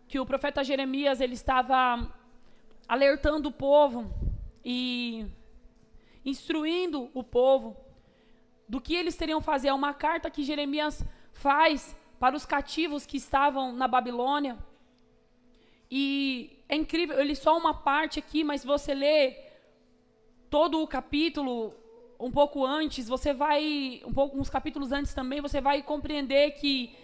que o profeta Jeremias ele estava alertando o povo e instruindo o povo do que eles teriam que fazer. É uma carta que Jeremias faz para os cativos que estavam na Babilônia. E é incrível, ele só uma parte aqui, mas se você lê todo o capítulo um pouco antes, você vai, uns capítulos antes também, você vai compreender que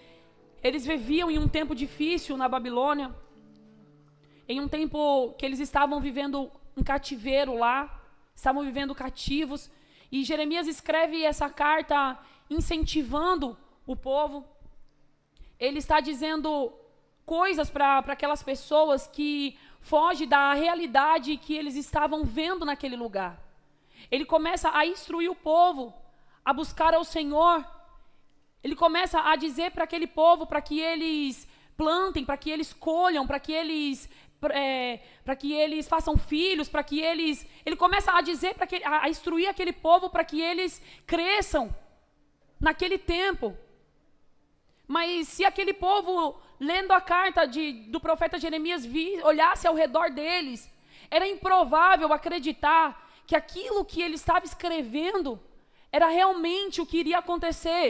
eles viviam em um tempo difícil na Babilônia, em um tempo que eles estavam vivendo um cativeiro lá, estavam vivendo cativos, e Jeremias escreve essa carta incentivando o povo. Ele está dizendo coisas para aquelas pessoas que fogem da realidade que eles estavam vendo naquele lugar. Ele começa a instruir o povo a buscar ao Senhor. Ele começa a dizer para aquele povo, para que eles plantem, para que eles colham, para que eles façam filhos, para que eles... Ele começa a dizer, a instruir aquele povo para que eles cresçam naquele tempo. Mas se aquele povo, lendo a carta do profeta Jeremias, olhasse ao redor deles, era improvável acreditar que aquilo que ele estava escrevendo era realmente o que iria acontecer,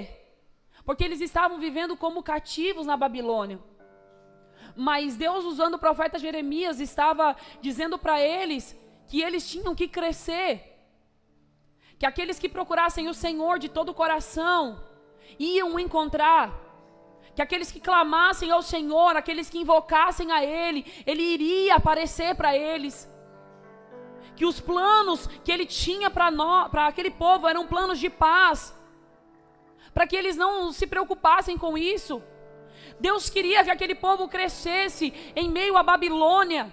porque eles estavam vivendo como cativos na Babilônia. Mas Deus, usando o profeta Jeremias, estava dizendo para eles que eles tinham que crescer, que aqueles que procurassem o Senhor de todo o coração iam o encontrar, que aqueles que clamassem ao Senhor, aqueles que invocassem a Ele iria aparecer para eles, que os planos que Ele tinha para aquele povo eram planos de paz, para que eles não se preocupassem com isso. Deus queria que aquele povo crescesse em meio à Babilônia.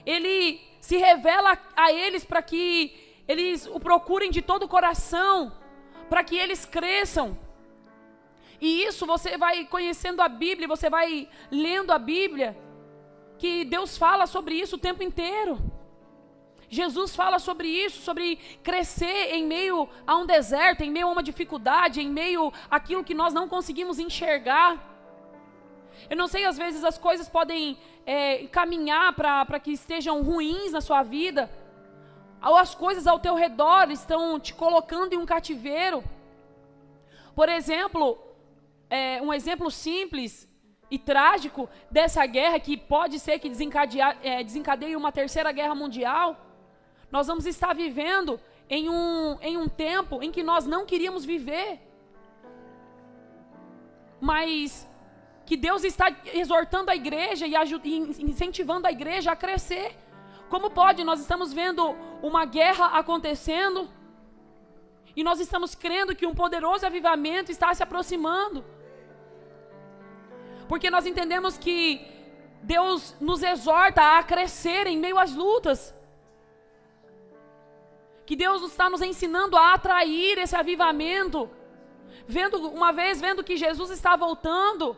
Ele se revela a eles para que eles o procurem de todo o coração, para que eles cresçam. E isso você vai conhecendo a Bíblia, você vai lendo a Bíblia, que Deus fala sobre isso o tempo inteiro. Jesus fala sobre isso, sobre crescer em meio a um deserto, em meio a uma dificuldade, em meio àquilo que nós não conseguimos enxergar. Eu não sei, às vezes as coisas podem caminhar para que estejam ruins na sua vida, ou as coisas ao teu redor estão te colocando em um cativeiro. Por exemplo, um exemplo simples e trágico dessa guerra, que pode ser que desencadeie uma terceira guerra mundial. Nós vamos estar vivendo em um tempo em que nós não queríamos viver, mas que Deus está exortando a igreja e incentivando a igreja a crescer. Como pode? Nós estamos vendo uma guerra acontecendo e nós estamos crendo que um poderoso avivamento está se aproximando, porque nós entendemos que Deus nos exorta a crescer em meio às lutas, que Deus está nos ensinando a atrair esse avivamento, vendo que Jesus está voltando,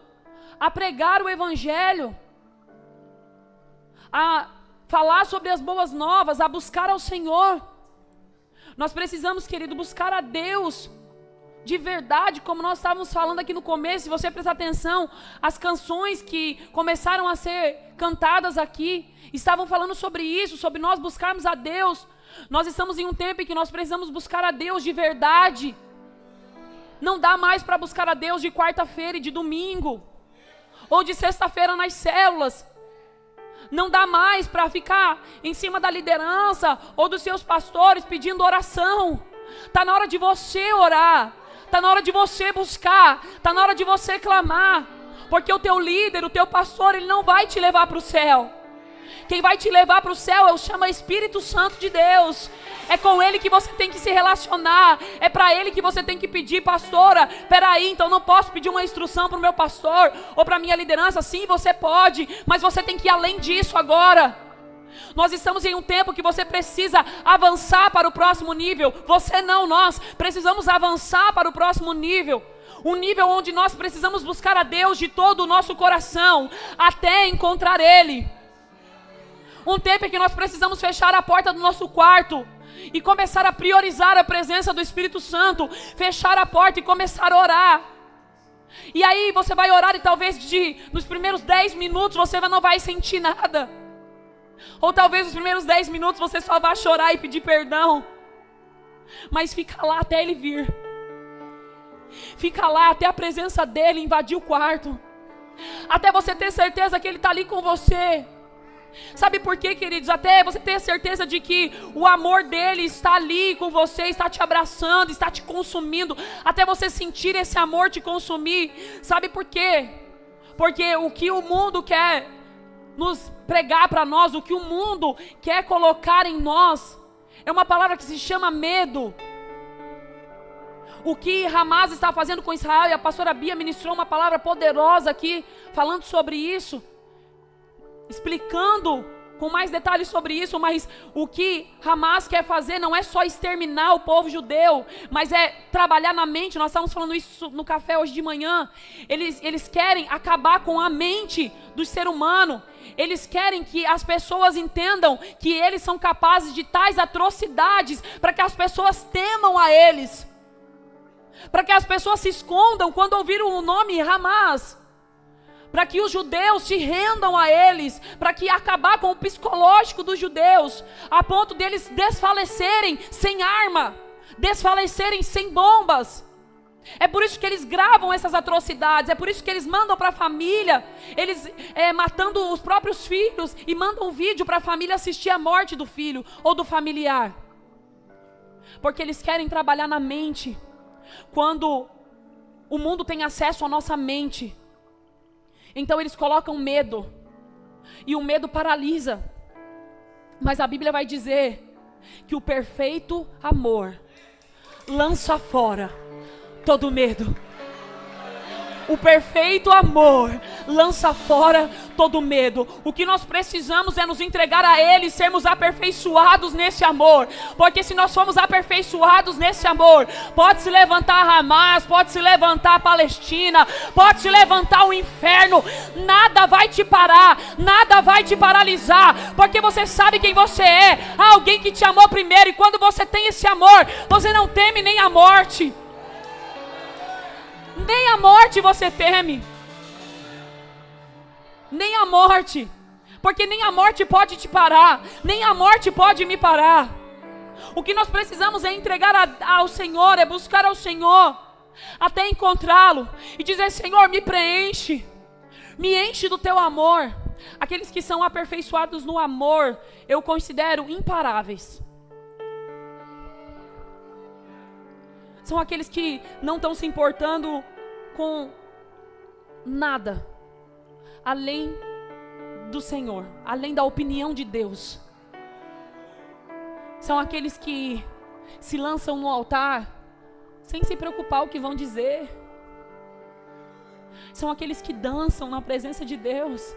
a pregar o Evangelho, a falar sobre as boas novas, a buscar ao Senhor. Nós precisamos, querido, buscar a Deus de verdade, como nós estávamos falando aqui no começo. Se você prestar atenção, as canções que começaram a ser cantadas aqui, estavam falando sobre isso, sobre nós buscarmos a Deus. Nós estamos em um tempo em que nós precisamos buscar a Deus de verdade. Não dá mais para buscar a Deus de quarta-feira e de domingo, ou de sexta-feira nas células. Não dá mais para ficar em cima da liderança ou dos seus pastores pedindo oração. Está na hora de você orar, está na hora de você buscar, está na hora de você clamar, porque o teu líder, o teu pastor, ele não vai te levar para o céu. Quem vai te levar para o céu chama Espírito Santo de Deus. É com Ele que você tem que se relacionar. É para Ele que você tem que pedir: pastora, peraí, então não posso pedir uma instrução para o meu pastor ou para a minha liderança? Sim, você pode, mas você tem que ir além disso agora. Nós estamos em um tempo que você precisa avançar para o próximo nível. Você não, nós precisamos avançar para o próximo nível. Um nível onde nós precisamos buscar a Deus de todo o nosso coração, até encontrar Ele. Um tempo em que nós precisamos fechar a porta do nosso quarto e começar a priorizar a presença do Espírito Santo. Fechar a porta e começar a orar. E aí você vai orar e talvez nos primeiros 10 minutos você não vai sentir nada. Ou talvez nos primeiros 10 minutos você só vai chorar e pedir perdão. Mas fica lá até ele vir. Fica lá até a presença dele invadir o quarto. Até você ter certeza que ele está ali com você. Sabe por quê, queridos? Até você ter certeza de que o amor dele está ali com você, está te abraçando, está te consumindo. Até você sentir esse amor te consumir. Sabe por quê? Porque o que o mundo quer nos pregar para nós, o que o mundo quer colocar em nós, é uma palavra que se chama medo. O que Hamas está fazendo com Israel, e a pastora Bia ministrou uma palavra poderosa aqui, falando sobre isso, explicando com mais detalhes sobre isso. Mas o que Hamas quer fazer não é só exterminar o povo judeu, mas é trabalhar na mente. Nós estávamos falando isso no café hoje de manhã. Eles querem acabar com a mente do ser humano. Eles querem que as pessoas entendam que eles são capazes de tais atrocidades, para que as pessoas temam a eles, para que as pessoas se escondam quando ouviram o nome Hamas, para que os judeus se rendam a eles, para que acabar com o psicológico dos judeus, a ponto deles desfalecerem sem arma, desfalecerem sem bombas. É por isso que eles gravam essas atrocidades, é por isso que eles mandam para a família, eles matando os próprios filhos, e mandam um vídeo para a família assistir a morte do filho ou do familiar, porque eles querem trabalhar na mente. Quando o mundo tem acesso à nossa mente, então eles colocam medo, e o medo paralisa. Mas a Bíblia vai dizer que o perfeito amor lança fora todo medo. O perfeito amor lança fora todo medo. O que nós precisamos é nos entregar a Ele e sermos aperfeiçoados nesse amor. Porque se nós formos aperfeiçoados nesse amor, pode se levantar Hamas, pode se levantar a Palestina, pode se levantar o inferno, nada vai te parar, nada vai te paralisar, porque você sabe quem você é. Há alguém que te amou primeiro, e quando você tem esse amor, você não teme nem a morte. Nem a morte você teme. Nem a morte. Porque nem a morte pode te parar. Nem a morte pode me parar. O que nós precisamos é entregar ao Senhor, é buscar ao Senhor, até encontrá-lo, e dizer: Senhor, me preenche. Me enche do teu amor. Aqueles que são aperfeiçoados no amor, eu considero imparáveis. São aqueles que não estão se importando com nada além do Senhor, além da opinião de Deus. São aqueles que se lançam no altar sem se preocupar o que vão dizer. São aqueles que dançam na presença de Deus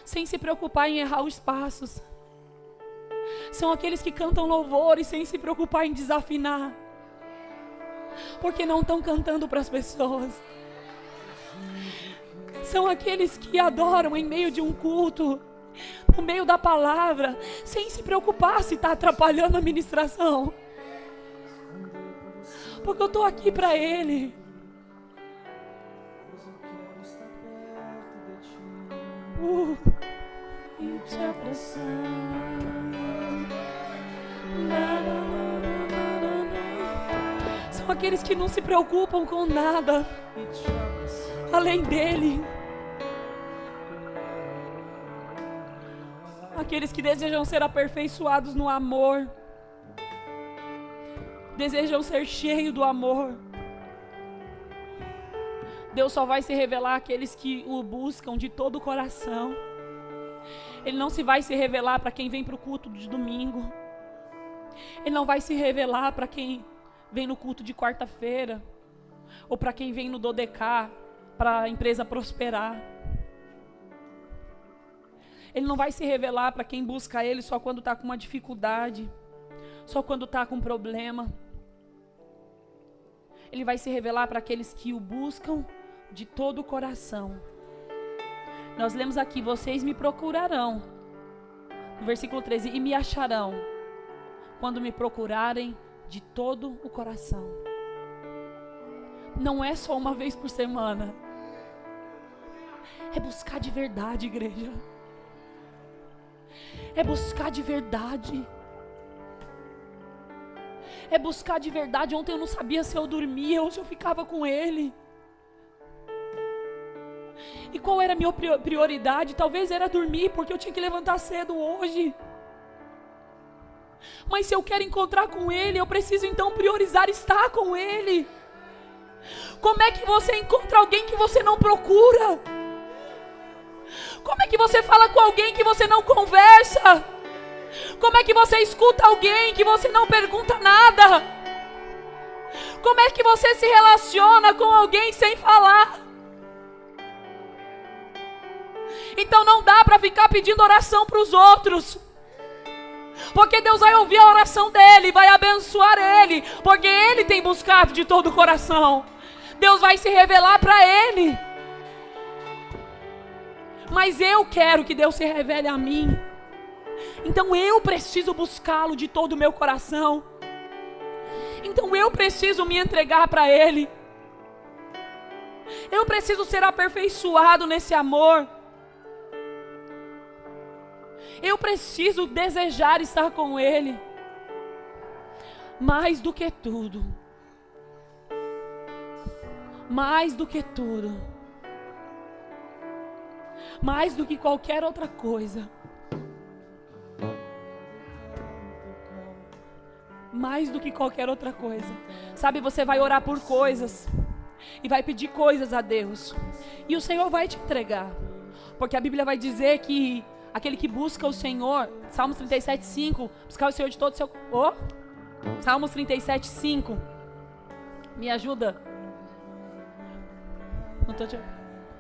sem se preocupar em errar os passos. São aqueles que cantam louvores sem se preocupar em desafinar, porque não estão cantando para as pessoas. São aqueles que adoram em meio de um culto, no meio da palavra, sem se preocupar se está atrapalhando a ministração, porque eu estou aqui para Ele. E te abraçar. São aqueles que não se preocupam com nada além dele. Aqueles que desejam ser aperfeiçoados no amor, desejam ser cheios do amor. Deus só vai se revelar àqueles que o buscam de todo o coração. Ele não vai se revelar para quem vem para o culto de domingo. Ele não vai se revelar para quem vem no culto de quarta-feira, ou para quem vem no Dodecá, para a empresa prosperar. Ele não vai se revelar para quem busca Ele só quando está com uma dificuldade, só quando está com um problema. Ele vai se revelar para aqueles que o buscam de todo o coração. Nós lemos aqui: vocês me procurarão, no versículo 13, e me acharão, quando me procurarem de todo o coração. não é só uma vez por semana. É buscar de verdade, igreja. É buscar de verdade. É buscar de verdade. Ontem eu não sabia se eu dormia ou se eu ficava com Ele. E qual era a minha prioridade? Talvez era dormir, porque eu tinha que levantar cedo hoje. Mas se eu quero encontrar com Ele, eu preciso então priorizar estar com Ele. Como é que você encontra alguém que você não procura? Como é que você fala com alguém que você não conversa? Como é que você escuta alguém que você não pergunta nada? Como é que você se relaciona com alguém sem falar? Então não dá para ficar pedindo oração para os outros, porque Deus vai ouvir a oração dele, vai abençoar ele, porque ele tem buscado de todo o coração. Deus vai se revelar para ele. Mas eu quero que Deus se revele a mim. Então eu preciso buscá-lo de todo o meu coração. Então eu preciso me entregar para Ele. Eu preciso ser aperfeiçoado nesse amor. Eu preciso desejar estar com Ele. Mais do que tudo. Mais do que tudo. Mais do que qualquer outra coisa. Mais do que qualquer outra coisa. Sabe, você vai orar por coisas e vai pedir coisas a Deus, e o Senhor vai te entregar, porque a Bíblia vai dizer que aquele que busca o Senhor, Salmos 37:5, buscar o Senhor de todo o seu... Salmos 37:5, me ajuda. Não tô te...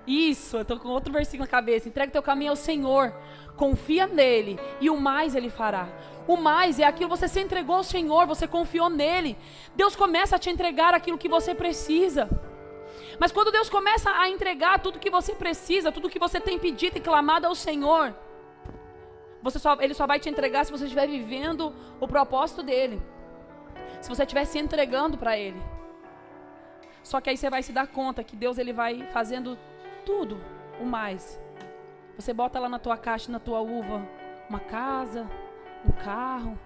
Isso, eu estou com outro versículo na cabeça. Entrega teu caminho ao Senhor, confia nele, e o mais ele fará. O mais é aquilo que você se entregou ao Senhor, você confiou nele. Deus começa a te entregar aquilo que você precisa. Mas quando Deus começa a entregar tudo que você precisa, tudo que você tem pedido e clamado ao Senhor, Ele só vai te entregar se você estiver vivendo o propósito dele, se você estiver se entregando para Ele. Só que aí você vai se dar conta que Deus ele vai fazendo tudo, o mais. Você bota lá na tua caixa, na tua uva, uma casa, um carro,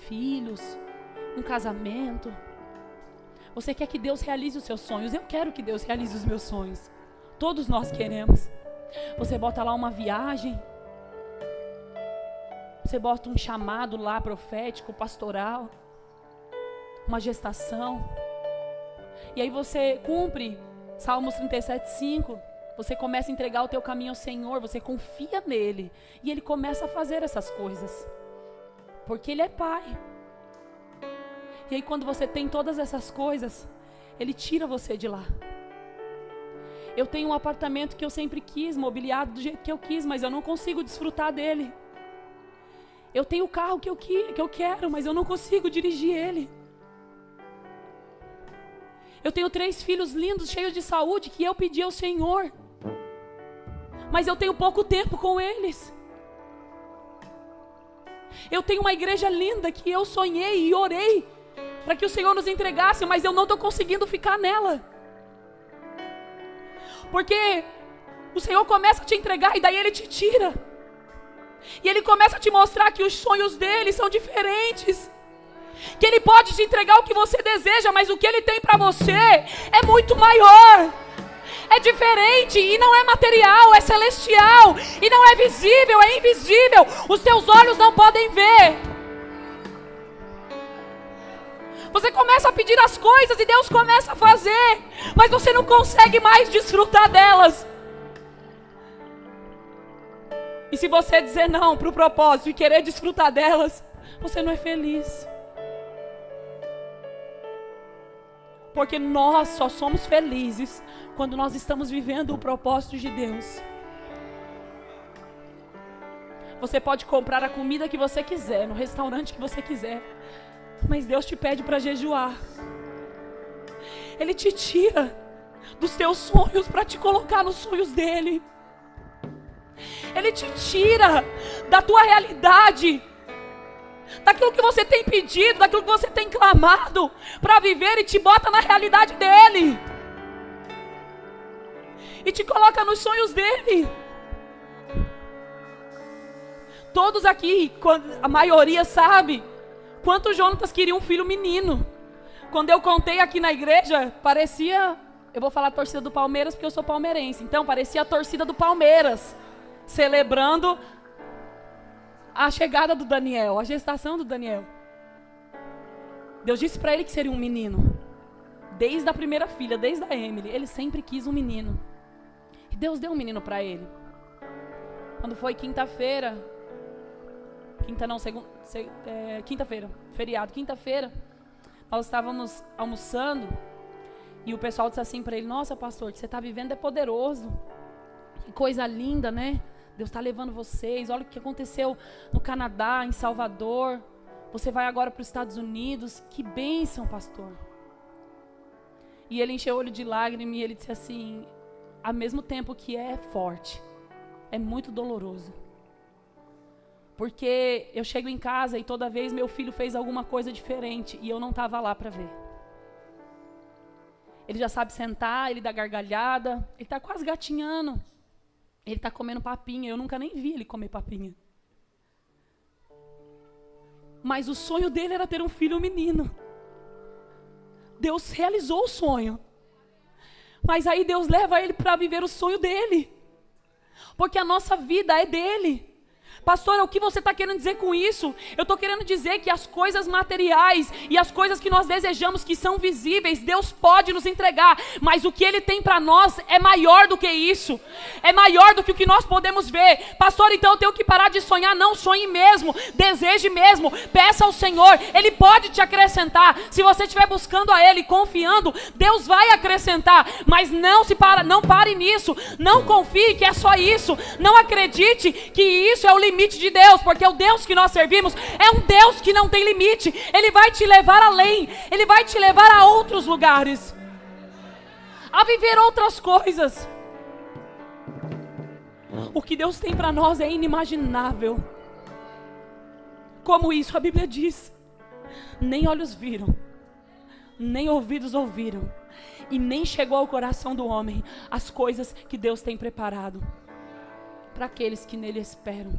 filhos, um casamento. Você quer que Deus realize os seus sonhos? Eu quero que Deus realize os meus sonhos. Todos nós queremos. Você bota lá uma viagem. Você bota um chamado lá profético, pastoral, uma gestação. E aí você cumpre Salmos 37:5. Você começa a entregar o teu caminho ao Senhor, você confia nele, e Ele começa a fazer essas coisas, porque Ele é Pai. E aí quando você tem todas essas coisas, Ele tira você de lá. Eu tenho um apartamento que eu sempre quis, mobiliado do jeito que eu quis, mas eu não consigo desfrutar dele. Eu tenho o carro que eu quero, mas eu não consigo dirigir ele. Eu tenho 3 filhos lindos, cheios de saúde, que eu pedi ao Senhor, mas eu tenho pouco tempo com eles. Eu tenho uma igreja linda que eu sonhei e orei para que o Senhor nos entregasse, mas eu não estou conseguindo ficar nela. Porque o Senhor começa a te entregar e daí Ele te tira. E Ele começa a te mostrar que os sonhos dele são diferentes. Que Ele pode te entregar o que você deseja, mas o que Ele tem para você é muito maior. É diferente e não é material, é celestial. E não é visível, é invisível. Os teus olhos não podem ver. Você começa a pedir as coisas e Deus começa a fazer, mas você não consegue mais desfrutar delas. E se você dizer não para o propósito e querer desfrutar delas, você não é feliz. Porque nós só somos felizes quando nós estamos vivendo o propósito de Deus. Você pode comprar a comida que você quiser, no restaurante que você quiser, mas Deus te pede para jejuar. Ele te tira dos teus sonhos para te colocar nos sonhos dele. Ele te tira da tua realidade daquilo que você tem pedido, daquilo que você tem clamado para viver, e te bota na realidade dele. E te coloca nos sonhos dele. Todos aqui, a maioria sabe quanto Jonatas queria um filho menino. Quando eu contei aqui na igreja, parecia, eu vou falar a torcida do Palmeiras porque eu sou palmeirense, então parecia a torcida do Palmeiras, celebrando a chegada do Daniel, a gestação do Daniel. Deus disse para ele que seria um menino. Desde a primeira filha, desde a Emily, ele sempre quis um menino. E Deus deu um menino para ele. Quando foi quinta-feira, feriado, quinta-feira, nós estávamos almoçando e o pessoal disse assim para ele: nossa, pastor, o que você está vivendo é poderoso. Que coisa linda, né? Deus está levando vocês. Olha o que aconteceu no Canadá, em Salvador. Você vai agora para os Estados Unidos. Que bênção, pastor. E ele encheu o olho de lágrimas e ele disse assim: ao mesmo tempo que é forte, é muito doloroso. Porque eu chego em casa e toda vez meu filho fez alguma coisa diferente e eu não estava lá para ver. Ele já sabe sentar, ele dá gargalhada, ele está quase gatinhando. Ele está comendo papinha, eu nunca nem vi ele comer papinha. Mas o sonho dele era ter um filho menino. Deus realizou o sonho. Mas aí Deus leva ele para viver o sonho dele. Porque a nossa vida é dele. Pastor, o que você está querendo dizer com isso? Eu estou querendo dizer que as coisas materiais e as coisas que nós desejamos, que são visíveis, Deus pode nos entregar, mas o que Ele tem para nós é maior do que isso, é maior do que o que nós podemos ver. Pastor, então eu tenho que parar de sonhar? Não, sonhe mesmo, deseje mesmo, peça ao Senhor, Ele pode te acrescentar. Se você estiver buscando a Ele, confiando, Deus vai acrescentar, mas não pare nisso, não confie que é só isso, não acredite que isso é o limite de Deus, porque o Deus que nós servimos é um Deus que não tem limite. Ele vai te levar além, Ele vai te levar a outros lugares, a viver outras coisas. O que Deus tem para nós é inimaginável. Como isso a Bíblia diz: nem olhos viram, nem ouvidos ouviram, e nem chegou ao coração do homem as coisas que Deus tem preparado para aqueles que nele esperam.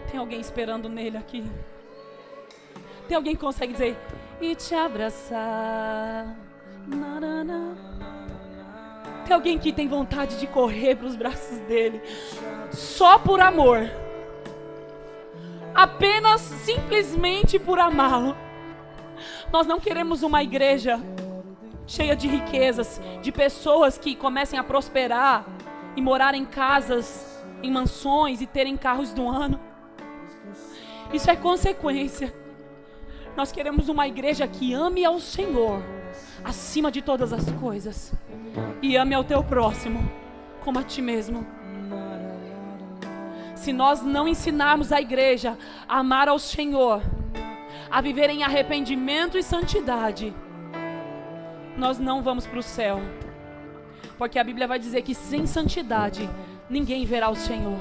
Tem alguém esperando nele aqui? Tem alguém que consegue dizer: e te abraçar? Tem alguém que tem vontade de correr para os braços dele, só por amor, apenas, simplesmente por amá-lo? Nós não queremos uma igreja cheia de riquezas, de pessoas que comecem a prosperar e morar em casas, em mansões e terem carros do ano. Isso é consequência. Nós queremos uma igreja que ame ao Senhor acima de todas as coisas e ame ao teu próximo como a ti mesmo. Se nós não ensinarmos a igreja a amar ao Senhor, a viver em arrependimento e santidade, nós não vamos para o céu. Porque a Bíblia vai dizer que sem santidade ninguém verá o Senhor.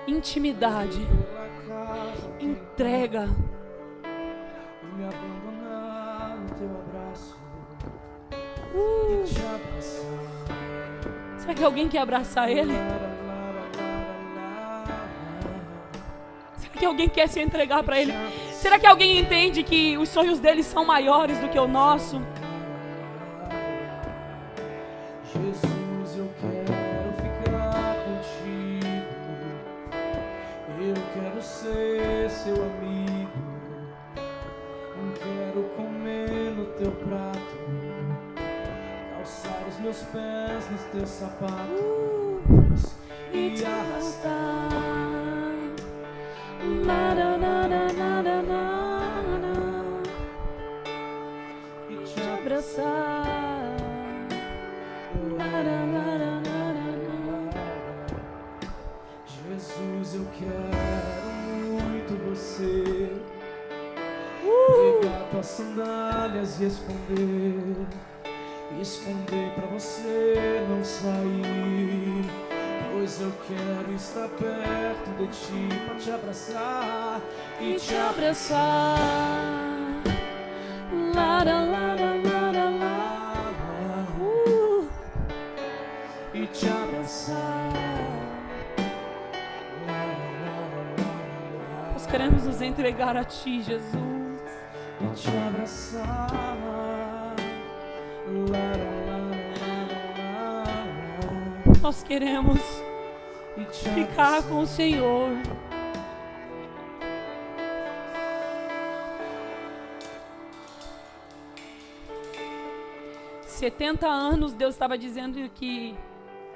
Intimidade, entrega. Será que alguém quer abraçar Ele? Será que alguém quer se entregar para Ele? Será que alguém entende que os sonhos dele são maiores do que o nosso? Jesus, eu quero ficar contigo. Eu quero ser seu amigo. Eu quero comer no teu prato, calçar os meus pés nos teus sapatos e te arrastar. E te abraçar. Jesus, eu quero muito você. Pegar tuas sandálias e esconder esconder pra você não sair, pois eu quero estar perto de ti pra te abraçar e te abraçar. Lara, lara, lara, lara, e te abraçar. Nós queremos nos entregar a ti, Jesus, E te abraçar. nós queremos E te ficar com o Senhor. Há 70 anos Deus estava dizendo que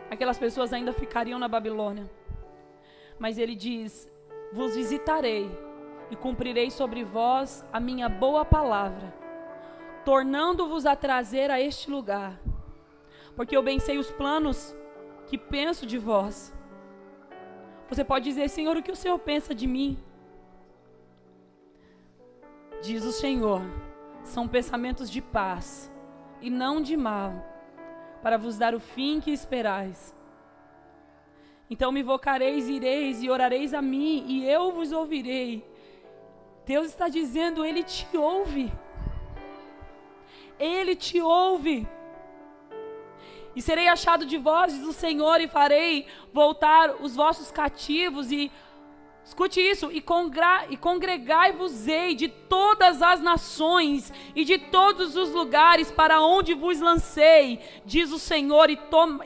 aquelas pessoas ainda ficariam na Babilônia. Mas Ele diz: vos visitarei e cumprirei sobre vós a minha boa palavra, tornando-vos a trazer a este lugar. Porque eu bem sei os planos que penso de vós. Você pode dizer: Senhor, o que o Senhor pensa de mim? Diz o Senhor: são pensamentos de paz e não de mal, para vos dar o fim que esperais. Então me invocareis, ireis e orareis a mim, e eu vos ouvirei. Deus está dizendo: Ele te ouve. Ele te ouve. E serei achado de vós, diz o Senhor, e farei voltar os vossos cativos. E escute isso: e congregai-vos-ei de todas as nações e de todos os lugares para onde vos lancei, diz o Senhor, e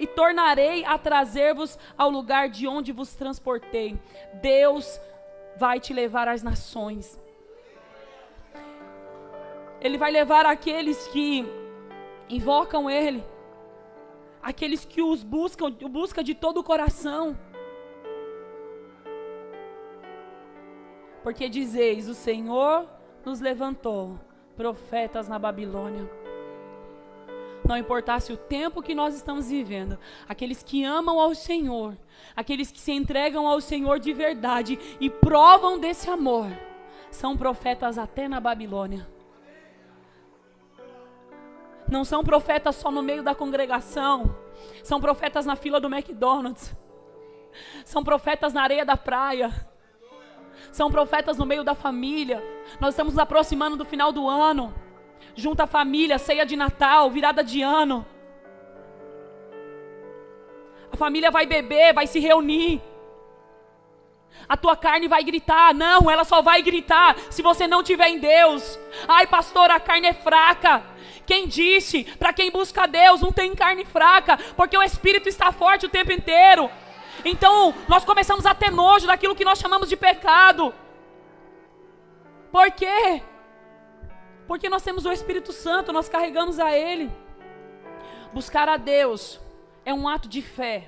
tornarei a trazer-vos ao lugar de onde vos transportei. Deus vai te levar às nações. Ele vai levar aqueles que invocam Ele, aqueles que o buscam de todo o coração. Porque dizeis: o Senhor nos levantou profetas na Babilônia. Não importasse o tempo que nós estamos vivendo, aqueles que amam ao Senhor, aqueles que se entregam ao Senhor de verdade e provam desse amor, são profetas até na Babilônia. Não são profetas só no meio da congregação, são profetas na fila do McDonald's, são profetas na areia da praia, são profetas no meio da família. Nós estamos nos aproximando do final do ano, junta a família, ceia de Natal, virada de ano. A família vai beber, vai se reunir. A tua carne vai gritar. Não, ela só vai gritar se você não estiver em Deus. Ai, pastor, a carne é fraca. Quem disse? Para quem busca Deus não tem carne fraca, porque o Espírito está forte o tempo inteiro. Então nós começamos a ter nojo daquilo que nós chamamos de pecado. Por quê? Porque nós temos o Espírito Santo, nós carregamos a Ele. Buscar a Deus é um ato de fé.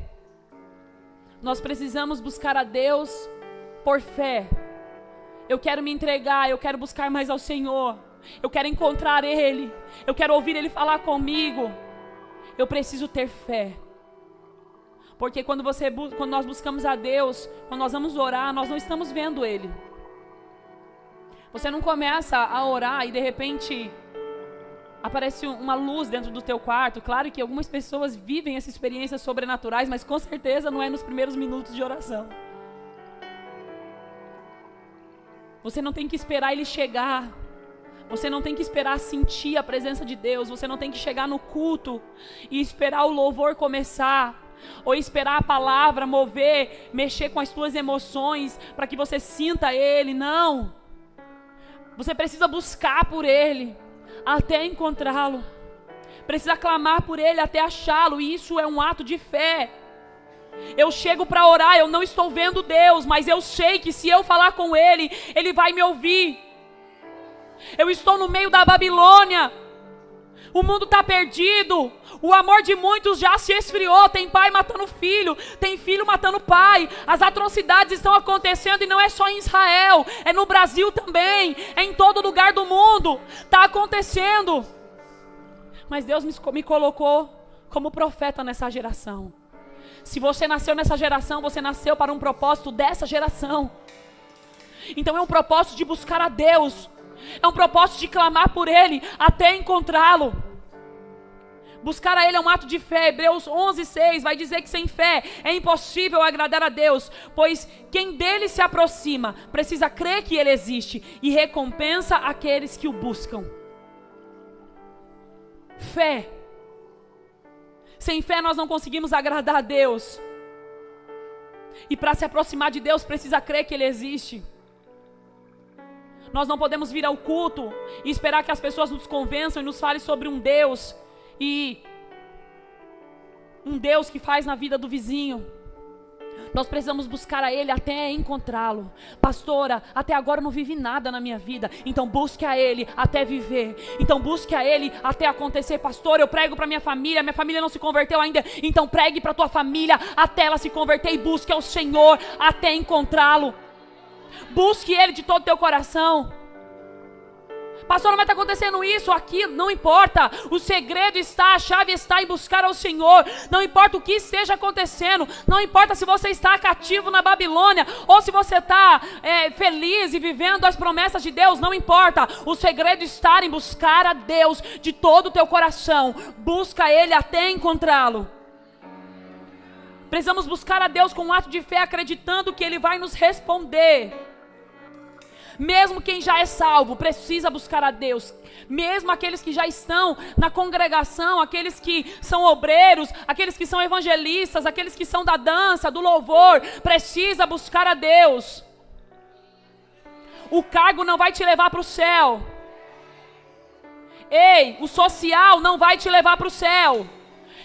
Nós precisamos buscar a Deus por fé. Eu quero me entregar, eu quero buscar mais ao Senhor. Eu quero encontrar Ele. Eu quero ouvir Ele falar comigo. Eu preciso ter fé. Porque quando nós buscamos a Deus, quando nós vamos orar, nós não estamos vendo Ele. Você não começa a orar e de repente aparece uma luz dentro do teu quarto. Claro que algumas pessoas vivem essas experiências sobrenaturais, mas com certeza não é nos primeiros minutos de oração. Você não tem que esperar Ele chegar. Você não tem que esperar sentir a presença de Deus. Você não tem que chegar no culto e esperar o louvor começar, ou esperar a palavra mover, mexer com as tuas emoções para que você sinta Ele. Não. Você precisa buscar por Ele até encontrá-lo. Precisa clamar por Ele até achá-lo. E isso é um ato de fé. Eu chego para orar, eu não estou vendo Deus, mas eu sei que se eu falar com Ele, Ele vai me ouvir. Eu estou no meio da Babilônia. O mundo está perdido. O amor de muitos já se esfriou. Tem pai matando filho, tem filho matando pai. As atrocidades estão acontecendo e não é só em Israel, é no Brasil também, é em todo lugar do mundo. Está acontecendo. Mas Deus me colocou como profeta nessa geração. Se você nasceu nessa geração, você nasceu para um propósito dessa geração. Então é um propósito de buscar a Deus. É um propósito de clamar por Ele até encontrá-lo. Buscar a Ele é um ato de fé. Hebreus 11:6 vai dizer que sem fé é impossível agradar a Deus, pois quem dele se aproxima precisa crer que Ele existe e recompensa aqueles que o buscam. Fé. Sem fé nós não conseguimos agradar a Deus. E para se aproximar de Deus precisa crer que Ele existe. Nós não podemos vir ao culto e esperar que as pessoas nos convençam e nos falem sobre um Deus que faz na vida do vizinho. Nós precisamos buscar a Ele até encontrá-lo. Pastora, até agora eu não vivi nada na minha vida. Então busque a Ele até viver. Então busque a Ele até acontecer. Pastor, eu prego para minha família não se converteu ainda. Então pregue para tua família até ela se converter e busque ao Senhor até encontrá-lo. Busque Ele de todo o teu coração. Pastor, não vai estar acontecendo isso, aquilo, não importa. O segredo está, a chave está em buscar ao Senhor. Não importa o que esteja acontecendo. Não importa se você está cativo na Babilônia ou se você está feliz e vivendo as promessas de Deus. Não importa. O segredo está em buscar a Deus de todo o teu coração. Busca Ele até encontrá-lo. Precisamos buscar a Deus com um ato de fé, acreditando que Ele vai nos responder. Mesmo quem já é salvo precisa buscar a Deus. Mesmo aqueles que já estão na congregação, aqueles que são obreiros, aqueles que são evangelistas, aqueles que são da dança, do louvor, precisa buscar a Deus. O cargo não vai te levar para o céu. Ei, o social não vai te levar para o céu.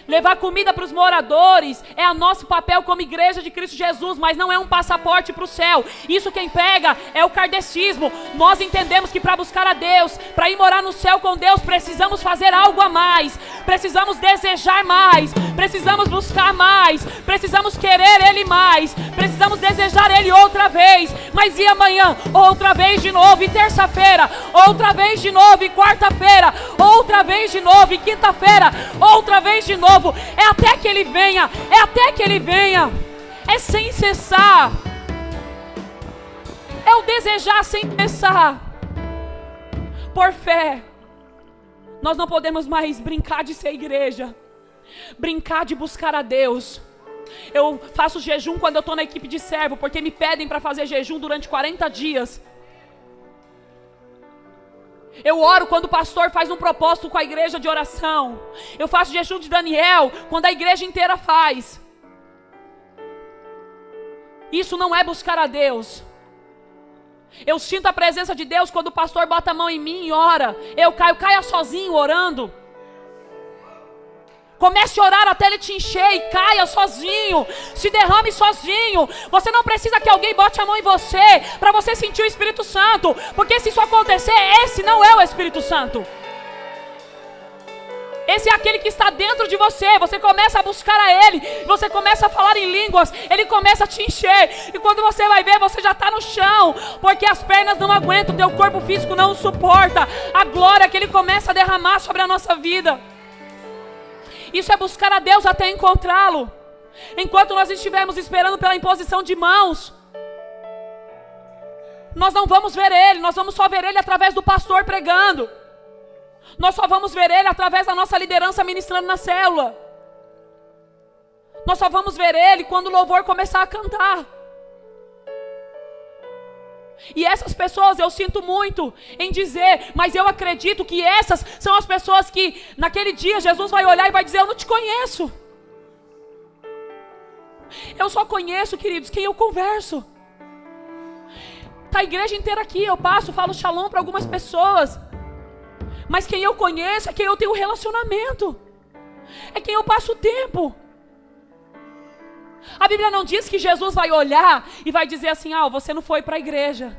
Levar comida para os moradores é o nosso papel como igreja de Cristo Jesus, mas não é um passaporte para o céu. Isso quem pega é o kardecismo. Nós entendemos que para buscar a Deus, para ir morar no céu com Deus, precisamos fazer algo a mais. Precisamos desejar mais. Precisamos buscar mais. Precisamos querer Ele mais. Precisamos desejar Ele outra vez. Mas e amanhã? Outra vez de novo. E terça-feira? Outra vez de novo. E quarta-feira? Outra vez de novo. E quinta-feira? Outra vez de novo. É até que Ele venha. É até que Ele venha. É sem cessar. É o desejar sem cessar. Por fé. Nós não podemos mais brincar de ser igreja. Brincar de buscar a Deus. Eu faço jejum quando eu estou na equipe de servo, porque me pedem para fazer jejum durante 40 dias. Eu oro quando o pastor faz um propósito com a igreja de oração. Eu faço jejum de Daniel quando a igreja inteira faz. Isso não é buscar a Deus. Eu sinto a presença de Deus quando o pastor bota a mão em mim e ora. Eu caia sozinho orando. Comece a orar até Ele te encher e caia sozinho. Se derrame sozinho. Você não precisa que alguém bote a mão em você para você sentir o Espírito Santo. Porque se isso acontecer, esse não é o Espírito Santo. Esse é aquele que está dentro de você. Você começa a buscar a Ele. Você começa a falar em línguas. Ele começa a te encher. E quando você vai ver, você já está no chão. Porque as pernas não aguentam. O teu corpo físico não suporta a glória que Ele começa a derramar sobre a nossa vida. Isso é buscar a Deus até encontrá-lo. Enquanto nós estivermos esperando pela imposição de mãos, nós não vamos ver Ele. Nós vamos só ver Ele através do pastor pregando. Nós só vamos ver Ele através da nossa liderança ministrando na célula. Nós só vamos ver Ele quando o louvor começar a cantar. E essas pessoas eu sinto muito em dizer, mas eu acredito que essas são as pessoas que naquele dia Jesus vai olhar e vai dizer: eu não te conheço. Eu só conheço, queridos, quem eu converso. Está a igreja inteira aqui, eu passo, falo shalom para algumas pessoas. Mas quem eu conheço é quem eu tenho relacionamento. É quem eu passo o tempo. A Bíblia não diz que Jesus vai olhar e vai dizer assim: ah, você não foi para a igreja.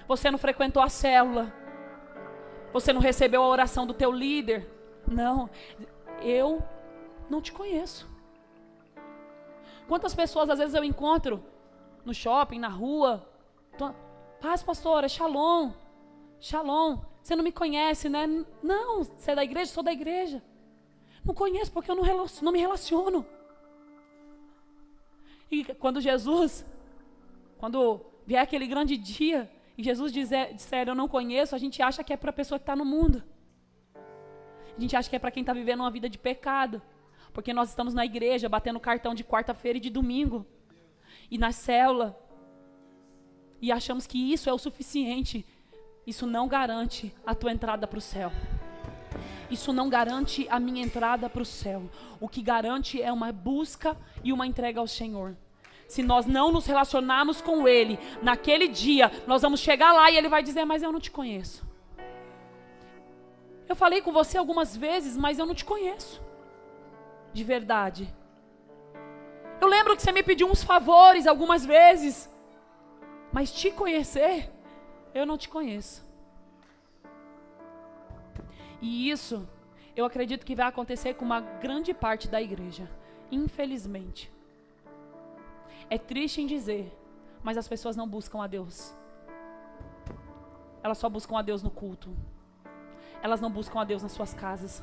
Você não frequentou a célula. Você não recebeu a oração do teu líder. Não, eu não te conheço. Quantas pessoas às vezes eu encontro no shopping, na rua. Paz, pastora, shalom. Shalom. Você não me conhece, né? Não, você é da igreja? Sou da igreja. Não conheço porque eu não me relaciono. E quando vier aquele grande dia, e Jesus disser eu não conheço, a gente acha que é para a pessoa que está no mundo. A gente acha que é para quem está vivendo uma vida de pecado. Porque nós estamos na igreja, batendo cartão de quarta-feira e de domingo. E na célula. E achamos que isso é o suficiente. Isso não garante a tua entrada para o céu. Isso não garante a minha entrada para o céu. O que garante é uma busca e uma entrega ao Senhor. Se nós não nos relacionarmos com Ele, naquele dia, nós vamos chegar lá e Ele vai dizer, mas eu não te conheço. Eu falei com você algumas vezes, mas eu não te conheço. De verdade. Eu lembro que você me pediu uns favores algumas vezes. Mas te conhecer, eu não te conheço. E isso, eu acredito que vai acontecer com uma grande parte da igreja. Infelizmente. É triste em dizer, mas as pessoas não buscam a Deus. Elas só buscam a Deus no culto. Elas não buscam a Deus nas suas casas.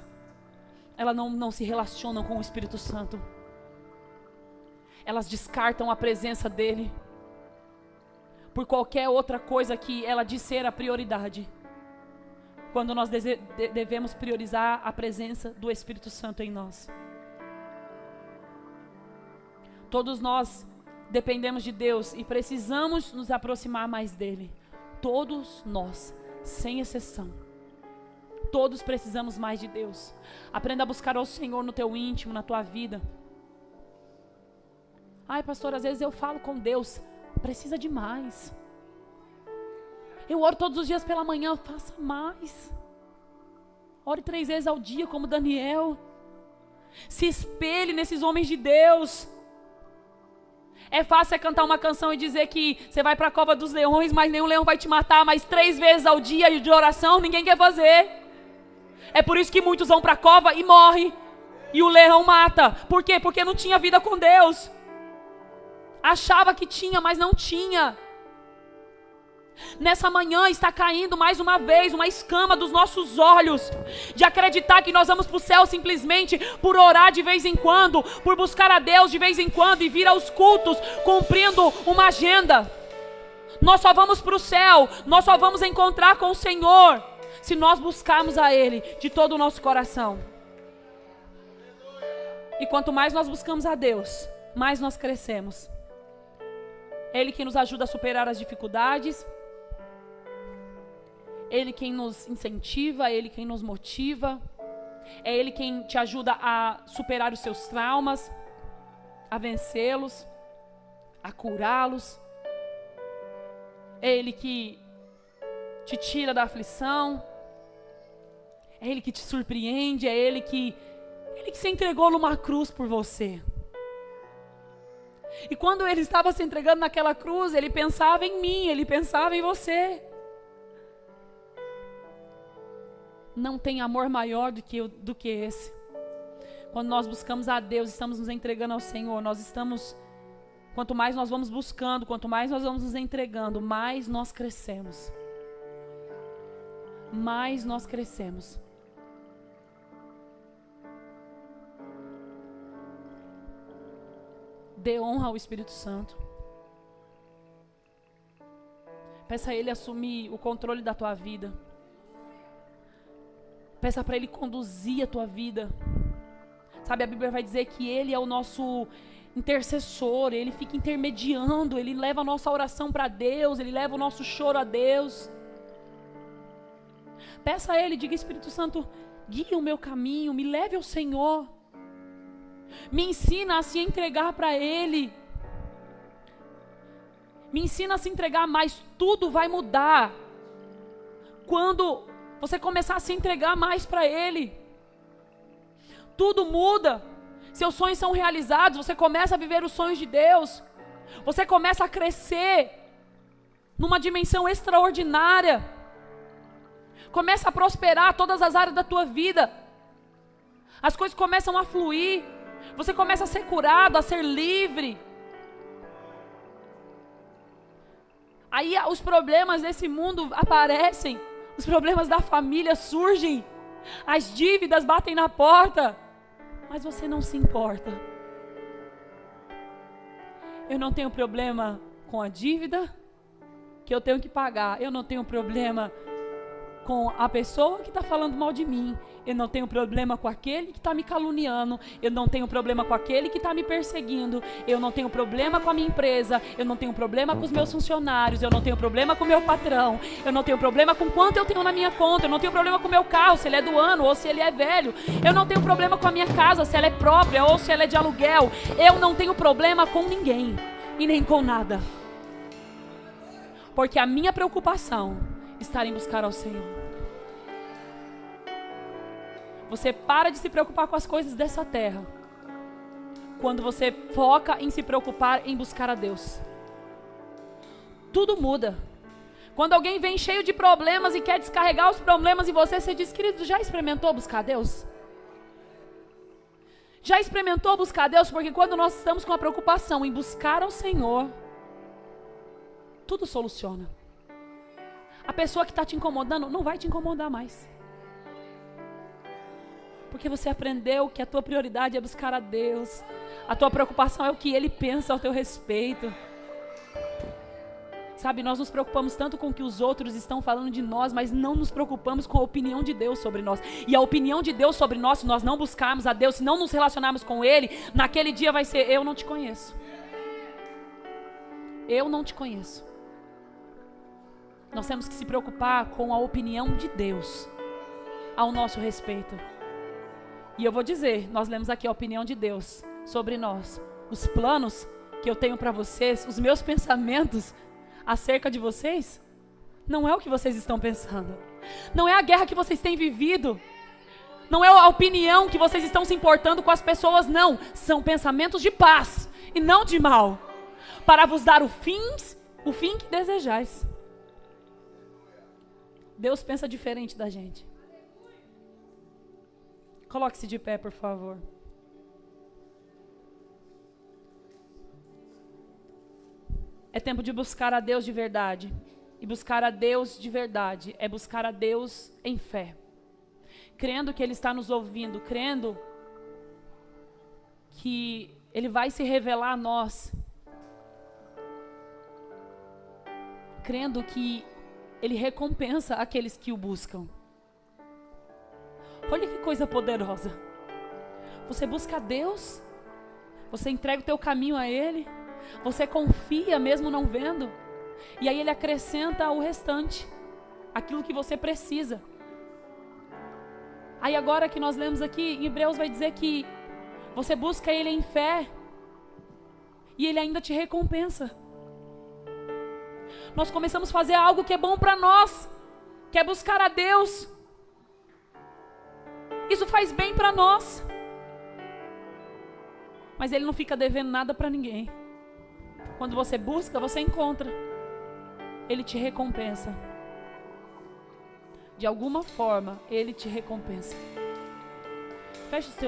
Elas não se relacionam com o Espírito Santo. Elas descartam a presença dEle por qualquer outra coisa que ela diz ser a prioridade. Quando nós devemos priorizar a presença do Espírito Santo em nós. Todos nós dependemos de Deus e precisamos nos aproximar mais dEle. Todos nós, sem exceção. Todos precisamos mais de Deus. Aprenda a buscar o Senhor no teu íntimo, na tua vida. Ai, pastor, às vezes eu falo com Deus. Precisa de mais. Eu oro todos os dias pela manhã. Faça mais. Ore 3 vezes ao dia, como Daniel. Se espelhe nesses homens de Deus. É fácil você cantar uma canção e dizer que você vai para a cova dos leões, mas nenhum leão vai te matar. Mas 3 vezes ao dia de oração, ninguém quer fazer. É por isso que muitos vão para a cova e morrem. E o leão mata. Por quê? Porque não tinha vida com Deus. Achava que tinha, mas não tinha. Nessa manhã está caindo mais uma vez uma escama dos nossos olhos, de acreditar que nós vamos para o céu simplesmente por orar de vez em quando, por buscar a Deus de vez em quando e vir aos cultos cumprindo uma agenda. Nós só vamos para o céu, nós só vamos encontrar com o Senhor se nós buscarmos a Ele de todo o nosso coração. E quanto mais nós buscamos a Deus, mais nós crescemos. É Ele que nos ajuda a superar as dificuldades. Ele quem nos incentiva, Ele quem nos motiva. É Ele quem te ajuda a superar os seus traumas, a vencê-los, a curá-los. É Ele que te tira da aflição. É Ele que te surpreende. É Ele que se entregou numa cruz por você. E quando Ele estava se entregando naquela cruz, Ele pensava em mim, Ele pensava em você. Não tem amor maior do que esse. Quando nós buscamos a Deus, estamos nos entregando ao Senhor, quanto mais nós vamos buscando, quanto mais nós vamos nos entregando, mais nós crescemos. Mais nós crescemos. Dê honra ao Espírito Santo. Peça a Ele assumir o controle da tua vida. Peça para Ele conduzir a tua vida. Sabe, a Bíblia vai dizer que Ele é o nosso intercessor. Ele fica intermediando. Ele leva a nossa oração para Deus. Ele leva o nosso choro a Deus. Peça a Ele, diga: Espírito Santo, guie o meu caminho, me leve ao Senhor. Me ensina a se entregar para Ele. Me ensina a se entregar mais. Tudo vai mudar quando você começar a se entregar mais para Ele. Tudo muda. Seus sonhos são realizados. Você começa a viver os sonhos de Deus. Você começa a crescer numa dimensão extraordinária. Começa a prosperar todas as áreas da tua vida. As coisas começam a fluir. Você começa a ser curado, a ser livre. Aí os problemas desse mundo aparecem. Os problemas da família surgem. As dívidas batem na porta. Mas você não se importa. Eu não tenho problema com a dívida que eu tenho que pagar. Eu não tenho problema com a pessoa que está falando mal de mim. Eu não tenho problema com aquele que está me caluniando. Eu não tenho problema com aquele que está me perseguindo. Eu não tenho problema com a minha empresa. Eu não tenho problema com os meus funcionários. Eu não tenho problema com o meu patrão. Eu não tenho problema com quanto eu tenho na minha conta. Eu não tenho problema com o meu carro, se ele é do ano ou se ele é velho. Eu não tenho problema com a minha casa, se ela é própria ou se ela é de aluguel. Eu não tenho problema com ninguém e nem com nada. Porque a minha preocupação está em buscar ao Senhor. Você para de se preocupar com as coisas dessa terra quando você foca em se preocupar em buscar a Deus. Tudo muda. Quando alguém vem cheio de problemas e quer descarregar os problemas em você, você diz: querido, já experimentou buscar a Deus? Já experimentou buscar a Deus? Porque quando nós estamos com a preocupação em buscar ao Senhor, tudo soluciona. A pessoa que está te incomodando não vai te incomodar mais. Porque você aprendeu que a tua prioridade é buscar a Deus. A tua preocupação é o que Ele pensa ao teu respeito. Sabe, nós nos preocupamos tanto com o que os outros estão falando de nós, mas não nos preocupamos com a opinião de Deus sobre nós. E a opinião de Deus sobre nós, se nós não buscarmos a Deus, se não nos relacionarmos com Ele, naquele dia vai ser: eu não te conheço. Eu não te conheço. Nós temos que se preocupar com a opinião de Deus ao nosso respeito. E eu vou dizer, nós lemos aqui a opinião de Deus sobre nós. Os planos que eu tenho para vocês, os meus pensamentos acerca de vocês, não é o que vocês estão pensando. Não é a guerra que vocês têm vivido. Não é a opinião que vocês estão se importando com as pessoas, não. São pensamentos de paz e não de mal, para vos dar o fim que desejais. Deus pensa diferente da gente. Coloque-se de pé, por favor. É tempo de buscar a Deus de verdade. E buscar a Deus de verdade é buscar a Deus em fé. Crendo que Ele está nos ouvindo, crendo que Ele vai se revelar a nós. Crendo que Ele recompensa aqueles que o buscam. Olha que coisa poderosa. Você busca a Deus, você entrega o teu caminho a Ele, você confia mesmo não vendo, e aí Ele acrescenta o restante, aquilo que você precisa. Aí agora que nós lemos aqui, em Hebreus vai dizer que você busca Ele em fé, e Ele ainda te recompensa. Nós começamos a fazer algo que é bom para nós, que é buscar a Deus. Isso faz bem para nós. Mas Ele não fica devendo nada para ninguém. Quando você busca, você encontra. Ele te recompensa. De alguma forma, Ele te recompensa. Feche os teus